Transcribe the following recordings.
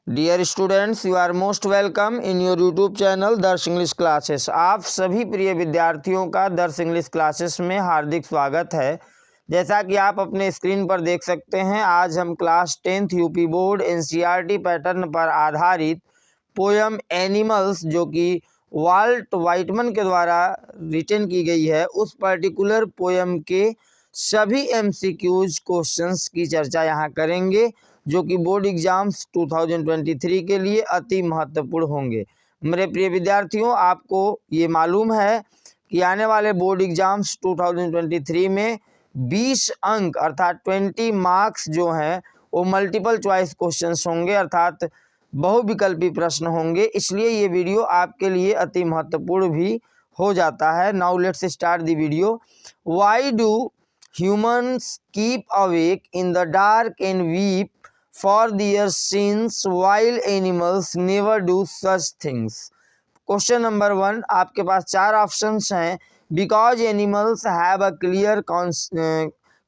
Dear students, you are most welcome in your YouTube channel Darsh English classes. आप सभी प्रिय विद्यार्थियों का दर्श इंग्लिश क्लासेस में हार्दिक स्वागत है। जैसा कि आप अपने स्क्रीन पर देख सकते हैं, आज हम class 10th UP board NCERT pattern पर आधारित पोयम एनिमल्स, जो कि वाल्ट वाइटमन के द्वारा रिटन की गई है, उस पर्टिकुलर पोयम के सभी एमसीक्यूज क्वेश्चंस की चर्चा यहाँ करेंगे, जो कि बोर्ड एग्जाम्स 2023 के लिए अति महत्वपूर्ण होंगे। मेरे प्रिय विद्यार्थियों, आपको ये मालूम है कि आने वाले बोर्ड एग्जाम्स 2023 में 20 अंक अर्थात 20 मार्क्स जो हैं वो मल्टीपल चॉइस क्वेश्चंस होंगे, अर्थात बहुविकल्पी प्रश्न होंगे। इसलिए ये वीडियो आपके लिए अति महत्वपूर्ण भी हो जाता है। Now let's start the video. Why do humans keep awake in the dark and weep for their sins while animals never do such things? Question number 1, आपके पास 4 ऑप्शंस हैं। Because animals have a clear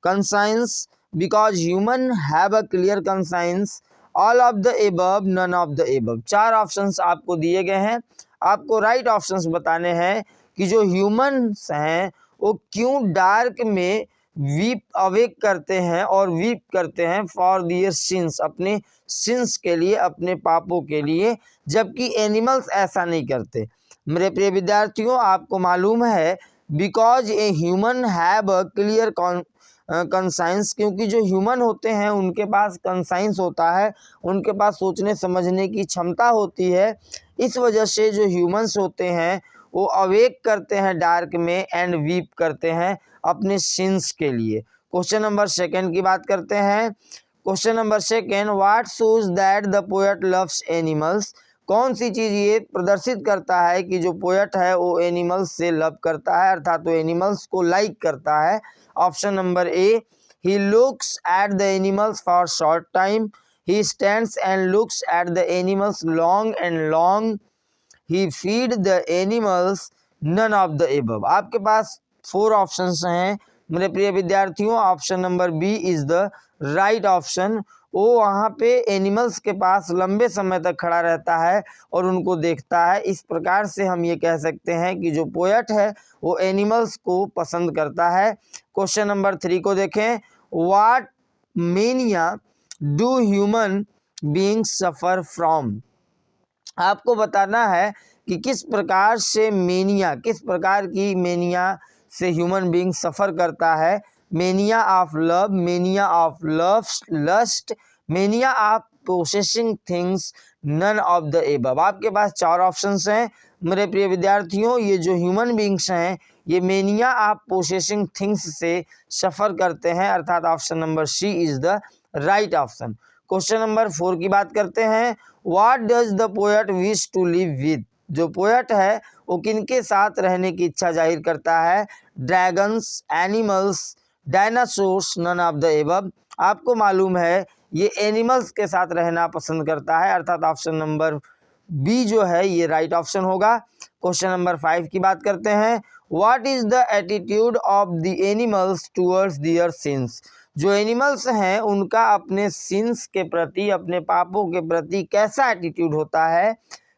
conscience, because human have a clear conscience, all of the above, none of the above. 4 options आपको दिए गए हैं। आपको right options बताने हैं कि जो ह्यूमन्स हैं वो क्यों डार्क में वीप अवेक करते हैं और वीप करते हैं फॉर दियर सिंस, अपने सिंस के लिए, अपने पापों के लिए, जबकि एनिमल्स ऐसा नहीं करते। मेरे प्रिय विद्यार्थियों, आपको मालूम है because a human have a clear conscience, क्योंकि जो ह्यूमन होते हैं उनके पास कंसाइंस होता है, उनके पास सोचने समझने की क्षमता होती है। इस वजह से जो ह्यूमंस होते हैं वो अवेक करते हैं डार्क में एंड वीप करते हैं अपने सिंस के लिए। क्वेश्चन नंबर 2 की बात करते हैं। Question number 2, what shows that the poet loves animals? कौन सी चीज ये प्रदर्शित करता है कि जो पोएट है वो एनिमल्स से लव करता है, अर्थात वो एनिमल्स को लाइक करता है? Option number A, he looks at the animals for short time, he stands and looks at the animals long and long, he feed the animals, none of the above। आपके पास 4 options हैं मेरे प्रिय विद्यार्थियों। Option number B is the right option. वो वहाँ पे animals के पास लंबे समय तक खड़ा रहता है और उनको देखता है। इस प्रकार से हम ये कह सकते हैं कि जो पोएट है वो एनिमल्स को पसंद करता है। क्वेश्चन नंबर 3 को देखें। What mania do human beings suffer from? आपको बताना है कि किस प्रकार से मेनिया, किस प्रकार की मेनिया से ह्यूमन बीइंग सफ़र करता है। Mania of love, mania of lust, mania of possessing things, none of the above. आपके पास 4 ऑप्शंस हैं मेरे प्रिय विद्यार्थियों। ये जो ह्यूमन बीइंग्स हैं ये मेनिया ऑफ पोसेसिंग थिंग्स से सफ़र करते हैं, अर्थात option number C is the right option. Question number 4 की बात करते हैं। What does the poet wish to live with? जो पोएट है वो किनके साथ रहने की इच्छा जाहिर करता है? Dragons, animals, dinosaurs, none of the above. आपको मालूम है ये एनिमल्स के साथ रहना पसंद करता है, अर्थात ऑप्शन नंबर बी जो है ये राइट ऑप्शन होगा। क्वेश्चन नंबर 5 की बात करते हैं। What is the attitude of the animals towards their sins? जो एनिमल्स हैं उनका अपने सिंस के प्रति, अपने पापों के प्रति कैसा एटीट्यूड होता है?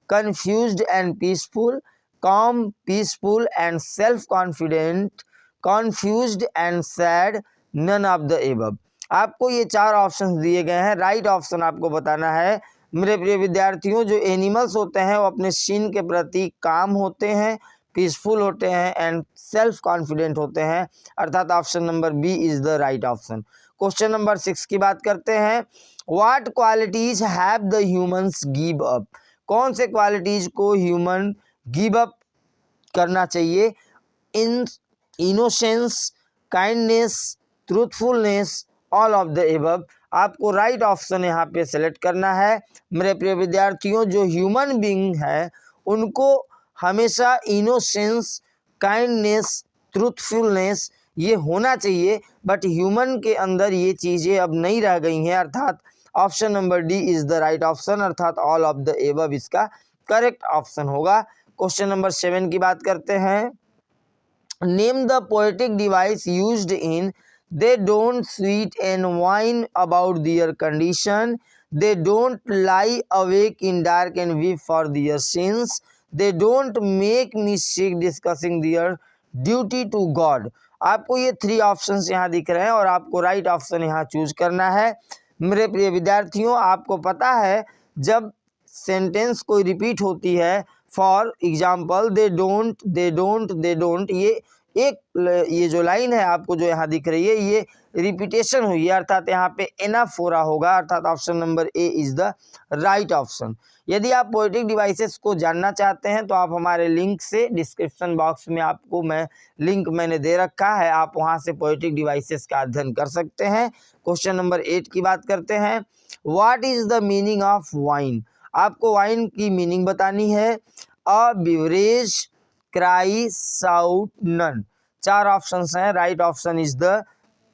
Confused and peaceful, calm, peaceful and self confident, confused and sad, none of the above. आपको ये 4 ऑप्शंस दिए गए हैं। राइट ऑप्शन आपको बताना है मेरे प्रिय विद्यार्थियों। जो एनिमल्स होते हैं वो अपने सिन के प्रति काम होते हैं, पीसफुल होते हैं एंड सेल्फ कॉन्फिडेंट होते हैं, अर्थात option number B is the right option. Question number 6 की बात करते हैं। What qualities have the humans give up? कौन से क्वालिटीज को ह्यूमन गिव अप करना चाहिए? In innocence, kindness, truthfulness, all of the above. आपको राइट ऑप्शन यहाँ पे सेलेक्ट करना है मेरे प्रिय विद्यार्थियों। जो ह्यूमन बीइंग है उनको हमेशा इनोसेंस, काइंडनेस, ट्रूथफुलनेस ये होना चाहिए, बट ह्यूमन के अंदर ये चीज़ें अब नहीं रह गई हैं, अर्थात option number D is the right option, अर्थात ऑल ऑफ द एबव इसका करेक्ट ऑप्शन होगा। क्वेश्चन नंबर 7 की बात करते हैं। Name the poetic device used in They don't sweet and whine about their condition. They don't lie awake in dark and weep for their sins. They don't make mistake discussing their duty to God. आपको ये 3 options यहाँ दिख रहे हैं और आपको right option यहाँ choose करना है। मेरे प्रिय विद्यार्थियों, आपको पता है जब सेंटेंस कोई रिपीट होती है, फॉर एग्जाम्पल दे डोंट, ये जो लाइन है आपको जो यहाँ दिख रही है ये रिपीटेशन हुई है, अर्थात यहाँ पे एनफ हो रहा होगा, अर्थात option number A is the right option. यदि आप पोएटिक डिवाइसेस को जानना चाहते हैं तो आप हमारे लिंक से डिस्क्रिप्शन बॉक्स में आपको लिंक मैंने दे रखा है, आप वहां से पोएटिक डिवाइसेस का अध्ययन कर सकते हैं। क्वेश्चन नंबर 8 की बात करते हैं। What is the meaning of whine? आपको वाइन की मीनिंग बतानी है। A beverage, cry, shout, none. 4 options हैं। Right option is the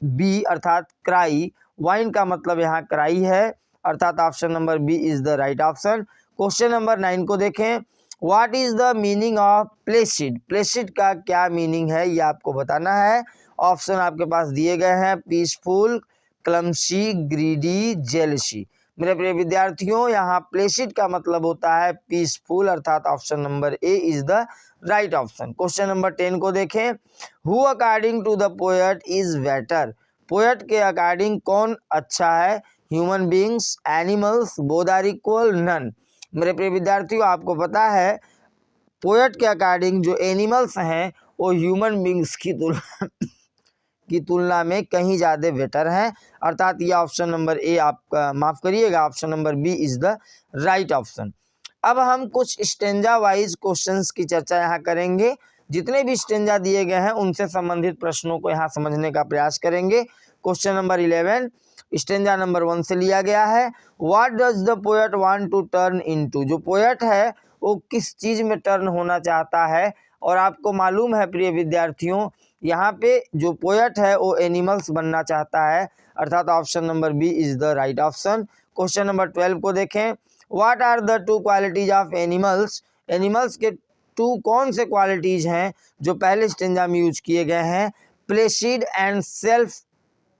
B अर्थात क्राई। वाइन का मतलब यहाँ क्राई है, अर्थात option number B is the right option. Question number 9 को देखें। What is the meaning of placid? Placid का क्या मीनिंग है ये आपको बताना है। ऑप्शन आपके पास दिए गए हैं। Peaceful, clumsy, greedy, jealousy. मेरे प्रिय विद्यार्थियों, यहाँ प्लेसिड का मतलब होता है पीसफुल, अर्थात option number A is the right option. Question number 10 को देखें। Who according to the poet is better? Poet के अकॉर्डिंग कौन अच्छा है? Human beings, animals, both are equal, none. मेरे प्रिय विद्यार्थियों, आपको पता है पोएट के अकॉर्डिंग जो एनिमल्स हैं वो ह्यूमन बींग्स की तुलना में कहीं ज़्यादा बेटर हैं, अर्थात ये ऑप्शन नंबर ए आपका, माफ़ करिएगा, option number B is the right option. अब हम कुछ स्टेंजा वाइज क्वेश्चंस की चर्चा यहाँ करेंगे। जितने भी स्टेंजा दिए गए हैं उनसे संबंधित प्रश्नों को यहाँ समझने का प्रयास करेंगे। क्वेश्चन नंबर 11 स्टेंजा नंबर 1 से लिया गया है। What does the poet want to turn into? जो पोएट है वो किस चीज़ में टर्न होना चाहता है? और आपको मालूम है प्रिय विद्यार्थियों, यहाँ पे जो पोएट है वो एनिमल्स बनना चाहता है, अर्थात option number B is the right option. Question number 12 को देखें। What are the 2 qualities of animals? Animals के 2 कौन से क्वालिटीज हैं जो पहले स्टेंजा में यूज किए गए हैं? Placid and self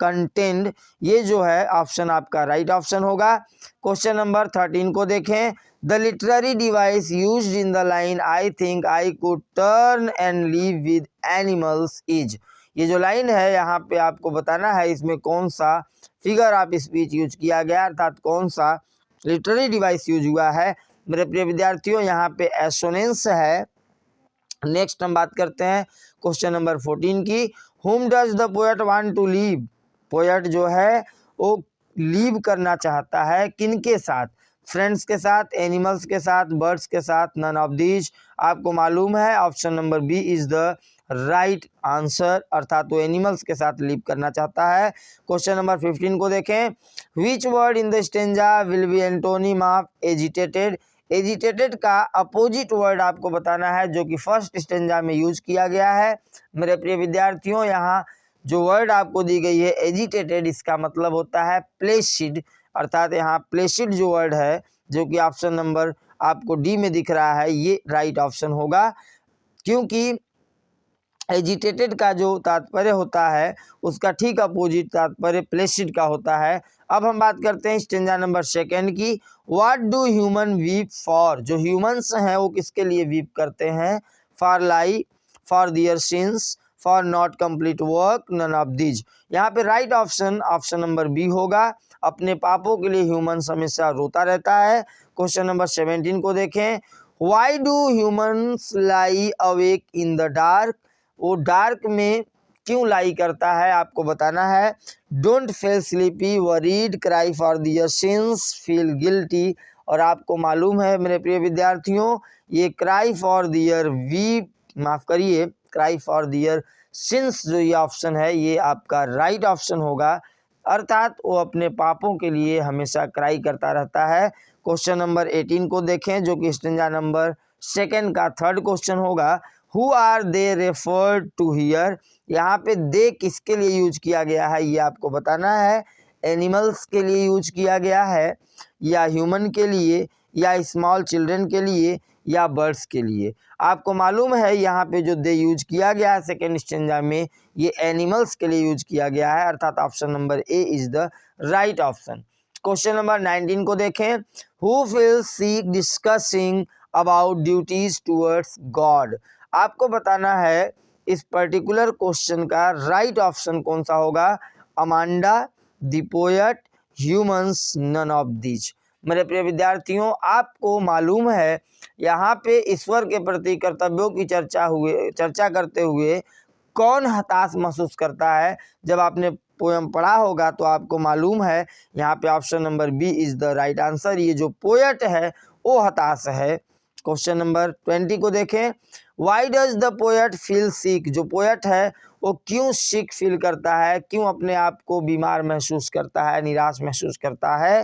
contained. ये जो है ऑप्शन आपका राइट ऑप्शन होगा। क्वेश्चन नंबर 13 को देखें। The literary device used in the line I think I could turn and live with animals is? ये जो लाइन है यहाँ पे आपको बताना है इसमें कौन सा फिगर ऑफ स्पीच यूज किया गया, अर्थात कौन सा लिटरेरी डिवाइस यूज हुआ है। मेरे प्रिय विद्यार्थियों, यहाँ पे एसोनेंस है। नेक्स्ट हम बात करते हैं क्वेश्चन नंबर 14 की। Whom does the poet want to leave? Poet जो है वो लीव करना चाहता है किनके साथ? फ्रेंड्स के साथ, एनिमल्स के साथ, बर्ड्स के साथ, नन ऑफ दीज। आपको मालूम है option number B is the right answer, अर्थात वो एनिमल्स के साथ लीव करना चाहता है। क्वेश्चन नंबर 15 को देखें। Which word in the stanza will be antonym of agitated? Agitated का अपोजिट वर्ड आपको बताना है जो कि फर्स्ट स्टेंजा में यूज किया गया है। मेरे प्रिय विद्यार्थियों, यहाँ जो वर्ड आपको दी गई है एजिटेटेड, इसका मतलब होता है प्लेसिड, अर्थात यहाँ प्लेसिड जो वर्ड है जो कि ऑप्शन नंबर आपको डी में दिख रहा है ये राइट ऑप्शन होगा, क्योंकि एजिटेटेड का जो तात्पर्य होता है उसका ठीक अपोजिट तात्पर्य प्लेसिड का होता है। अब हम बात करते हैं स्टेंजा नंबर 2 की। What do human weep for? जो ह्यूमंस हैं वो किसके लिए वीप करते हैं? For lie, for their sins, for not complete work, none of these. यहाँ पे right option option number B होगा। अपने पापों के लिए ह्यूमंस हमेशा रोता रहता है। क्वेश्चन नंबर 17 को देखें। Why do humans lie awake in the dark? वो डार्क में क्यों लाई करता है आपको बताना है। Don't feel sleepy, worried, cry for their sins, feel guilty. और आपको मालूम है मेरे प्रिय विद्यार्थियों, ये क्राई फॉर दियर वीप, माफ करिए, क्राई फॉर दियर सिंस जो ये ऑप्शन है ये आपका राइट ऑप्शन होगा, अर्थात वो अपने पापों के लिए हमेशा क्राई करता रहता है। क्वेश्चन नंबर 18 को देखें जो कि स्टेंजा नंबर 2 का 3rd क्वेश्चन होगा। Who are they referred to here? यहाँ पे दे किसके लिए यूज किया गया है ये आपको बताना है। एनिमल्स के लिए यूज किया गया है या ह्यूमन के लिए या स्मॉल चिल्ड्रन के लिए या बर्ड्स के लिए। आपको मालूम है यहाँ पे जो दे यूज किया गया है सेकेंड स्टेंजा में, ये एनिमल्स के लिए यूज किया गया है, अर्थात option number A is the right option. Question number 19 को देखें। Who feels sick discussing about duties towards God. आपको बताना है इस पर्टिकुलर क्वेश्चन का राइट ऑप्शन कौन सा होगा। Amanda, the poet, humans, none of these. मेरे प्रिय विद्यार्थियों, आपको मालूम है यहाँ पे ईश्वर के प्रति कर्तव्यों की चर्चा करते हुए कौन हताश महसूस करता है। जब आपने पोयम पढ़ा होगा तो आपको मालूम है यहाँ पे option number B is the right answer. ये जो पोएट है वो हताश है। क्वेश्चन नंबर 20 को देखें। Why does the poet feel sick. जो पोएट है वो क्यों सिक फील करता है, क्यों अपने आप को बीमार महसूस करता है, निराश महसूस करता है।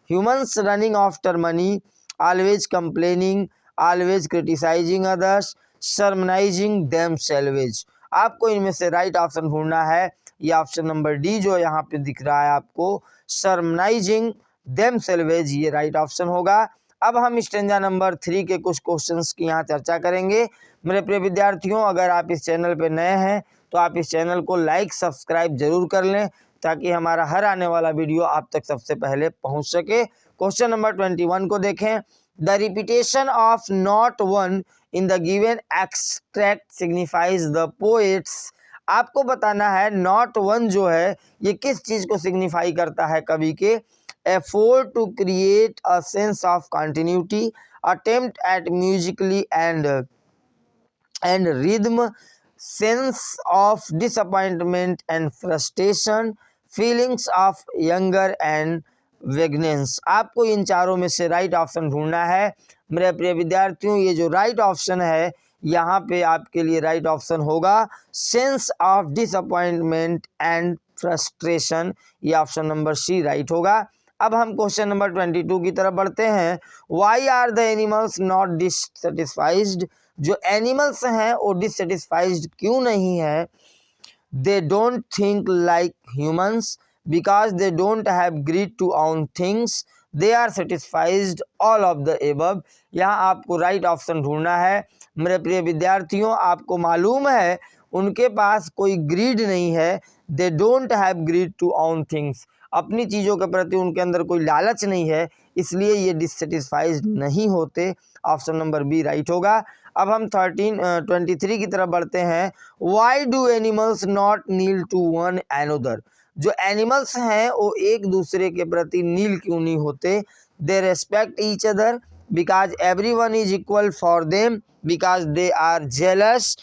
Humans running after money, always complaining, always criticising others, sermonising themselves. आपको इनमें से राइट ऑप्शन ढूंढना है। ये ऑप्शन नंबर डी जो यहाँ पे दिख रहा है आपको, सर्मनाइजिंग देम सेल्वेज, ये राइट ऑप्शन होगा। अब हम स्टेंजा नंबर 3 के कुछ क्वेश्चंस की यहाँ चर्चा करेंगे। मेरे प्रिय विद्यार्थियों, अगर आप इस चैनल पे नए हैं तो आप इस चैनल को लाइक सब्सक्राइब जरूर कर लें ताकि हमारा हर आने वाला वीडियो आप तक सबसे पहले पहुंच सके। क्वेश्चन नंबर 21 को देखें। The repetition of not one in the given extract signifies the poets. आपको बताना है नॉट वन जो है ये किस चीज को सिग्निफाई करता है कवि के। Effort to create a sense of continuity, attempt at musically and rhythm, sense of disappointment and frustration, feelings of younger and vagueness। आपको इन चारों में से राइट ऑप्शन ढूंढना है। मेरे प्रिय विद्यार्थियों, ये जो राइट ऑप्शन है यहाँ पे आपके लिए राइट ऑप्शन होगा sense of disappointment and frustration. ये ऑप्शन नंबर सी राइट होगा। अब हम क्वेश्चन नंबर 22 की तरफ बढ़ते हैं। Why are the animals not dissatisfied. जो एनिमल्स हैं वो डिससेटिस्फाइड क्यों नहीं है। They don't think like humans, because they don't have greed to own things, they are satisfied, all of the above. यहाँ आपको राइट ऑप्शन ढूंढना है। मेरे प्रिय विद्यार्थियों, आपको मालूम है उनके पास कोई ग्रीड नहीं है। They don't have greed to own things, अपनी चीज़ों के प्रति उनके अंदर कोई लालच नहीं है, इसलिए ये डिससेटिस्फाइड नहीं होते। ऑप्शन नंबर बी राइट होगा। अब हम 23 की तरफ बढ़ते हैं। Why do animals not kneel to one another. जो एनिमल्स हैं वो एक दूसरे के प्रति नील क्यों नहीं होते। They respect each other, because everyone is equal for them, because they are jealous,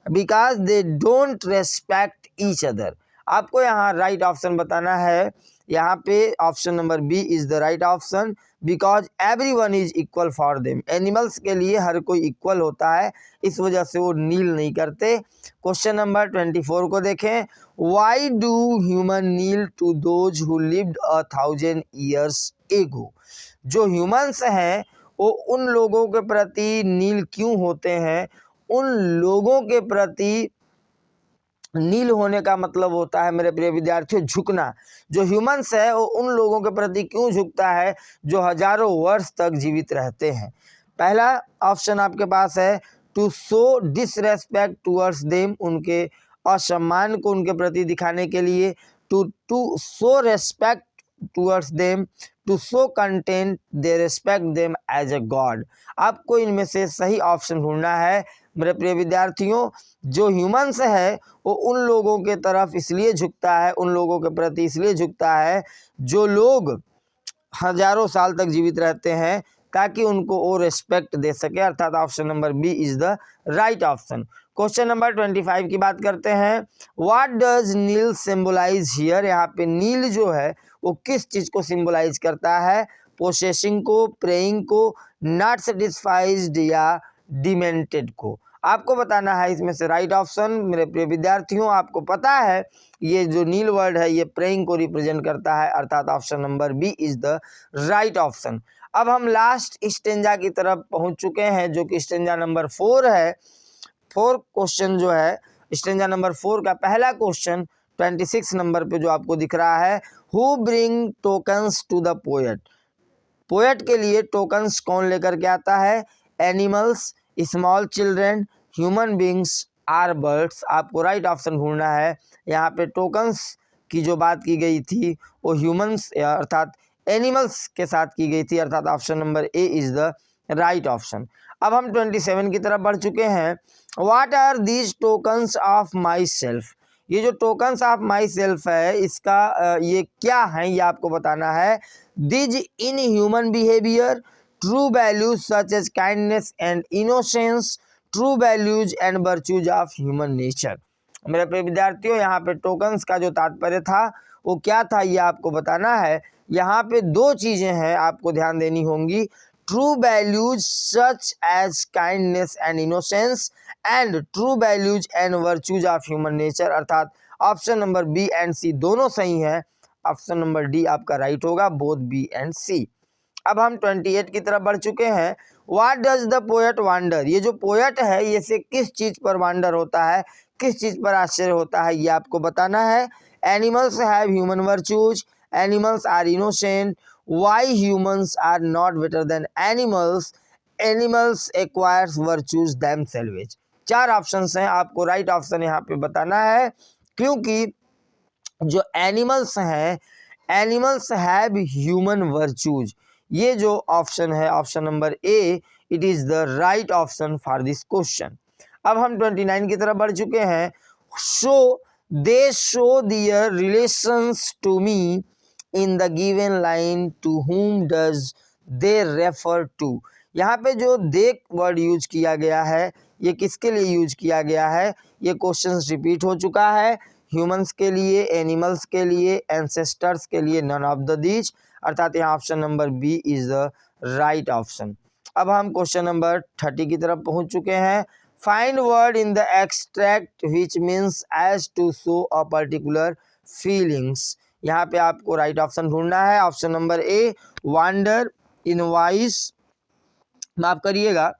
because they don't respect each other. आपको यहाँ राइट ऑप्शन बताना है। यहाँ पे option number B is the right option, because everyone is equal for them. Animals के लिए हर कोई equal होता है, इस वजह से वो नील नहीं करते। क्वेश्चन नंबर 24 को देखें। Why do human kneel to those who lived 1000 years ago. जो ह्यूमंस हैं वो उन लोगों के प्रति नील क्यों होते हैं। उन लोगों के प्रति नील होने का मतलब होता है मेरे प्रिय विद्यार्थियों झुकना। जो ह्यूमंस है वो उन लोगों के प्रति क्यों झुकता है जो हजारों वर्ष तक जीवित रहते हैं। पहला ऑप्शन आपके पास है to show disrespect towards them, उनके असम्मान को उनके प्रति दिखाने के लिए। To show respect towards them, to show content they respect them as a God. आपको इनमें से सही ऑप्शन ढूंढना है। मेरे प्रिय विद्यार्थियों, जो ह्यूमंस है वो उन लोगों के तरफ इसलिए झुकता है, उन लोगों के प्रति इसलिए झुकता है जो लोग हजारों साल तक जीवित रहते हैं, ताकि उनको वो रेस्पेक्ट दे सके, अर्थात option number B is the right option. Question number 25 की बात करते हैं। What does kneel symbolise here. यहाँ पे नील जो है वो किस चीज को सिंबलाइज करता है। पोसेसिंग को, प्रेइंग को, नॉट सेटिस्फाइड या डिमेंटेड को। आपको बताना है इसमें से राइट ऑप्शन। मेरे प्रिय विद्यार्थियों, आपको पता है ये जो नील वर्ड है ये प्रेइंग को रिप्रेजेंट करता है, अर्थात option number B is the right option. अब हम लास्ट स्टेंजा की तरफ पहुंच चुके हैं जो कि स्टेंजा नंबर 4 है। 4 क्वेश्चन जो है स्टेंजा नंबर 4 का पहला क्वेश्चन 26 नंबर पे जो आपको दिख रहा है। Who bring tokens to the poet. Poet के लिए टोकन्स कौन लेकर के आता है? Animals, small children, human beings are birds. आपको राइट ऑप्शन ढूंढना है। यहाँ पे टोकन्स की जो बात की गई थी वो ह्यूमंस अर्थात एनिमल्स के साथ की गई थी, अर्थात option number A is the right option. अब हम 27 की तरफ बढ़ चुके हैं। What are these tokens of myself? ये जो टोकन्स ऑफ माई सेल्फ है इसका ये क्या है ये आपको बताना है। These in human behaviour, true values such as kindness and innocence, true values and virtues of human nature. मेरे प्रिय विद्यार्थियों, यहाँ पे टोकन्स का जो तात्पर्य था वो क्या था ये आपको बताना है। यहाँ पे दो चीजें हैं आपको ध्यान देनी होंगी। True values such as kindness and innocence and true values and virtues of human nature, अर्थात option number B and C दोनों सही हैं। ऑप्शन नंबर डी आपका राइट होगा, बोथ बी एंड सी। अब हम 28 की तरफ बढ़ चुके हैं। What does the poet wander? ये जो पोएट है ये से किस चीज पर वांडर होता है, किस चीज पर आश्चर्य होता है ये आपको बताना है। Animals have human virtues, animals are innocent, why humans are not better than animals, animals acquires virtues themselves. चार ऑप्शंस हैं, आपको राइट ऑप्शन यहाँ पे बताना है। क्योंकि जो एनिमल्स हैं, एनिमल्स हैव ह्यूमन वर्च्यूज, ये जो ऑप्शन है option number A, it is the right option for this question. अब हम 29 की तरफ बढ़ चुके हैं। They show their relations to me in the given line, to whom does they refer to? यहाँ पे जो दे वर्ड यूज किया गया है ये किसके लिए यूज किया गया है? ये क्वेश्चन रिपीट हो चुका है। ह्यूमंस के लिए, एनिमल्स के लिए, एंसेस्टर्स के लिए, नन ऑफ द दीज, अर्थात यहाँ option number B is the right option. अब हम क्वेश्चन नंबर 30 की तरफ पहुंच चुके हैं। Find word in the extract which means as to show a particular feelings. यहाँ पे आपको राइट ऑप्शन ढूंढना है। Option number A wander, invoice, माफ करिएगा,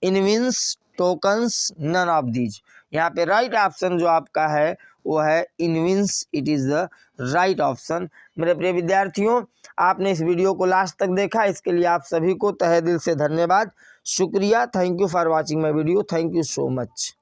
evince, tokens, none of these. यहाँ पे राइट ऑप्शन जो आपका है वो है evince, it is the right option. मेरे प्रिय विद्यार्थियों, आपने इस वीडियो को लास्ट तक देखा, इसके लिए आप सभी को तहे दिल से धन्यवाद, शुक्रिया। Thank you for watching my video, thank you so much.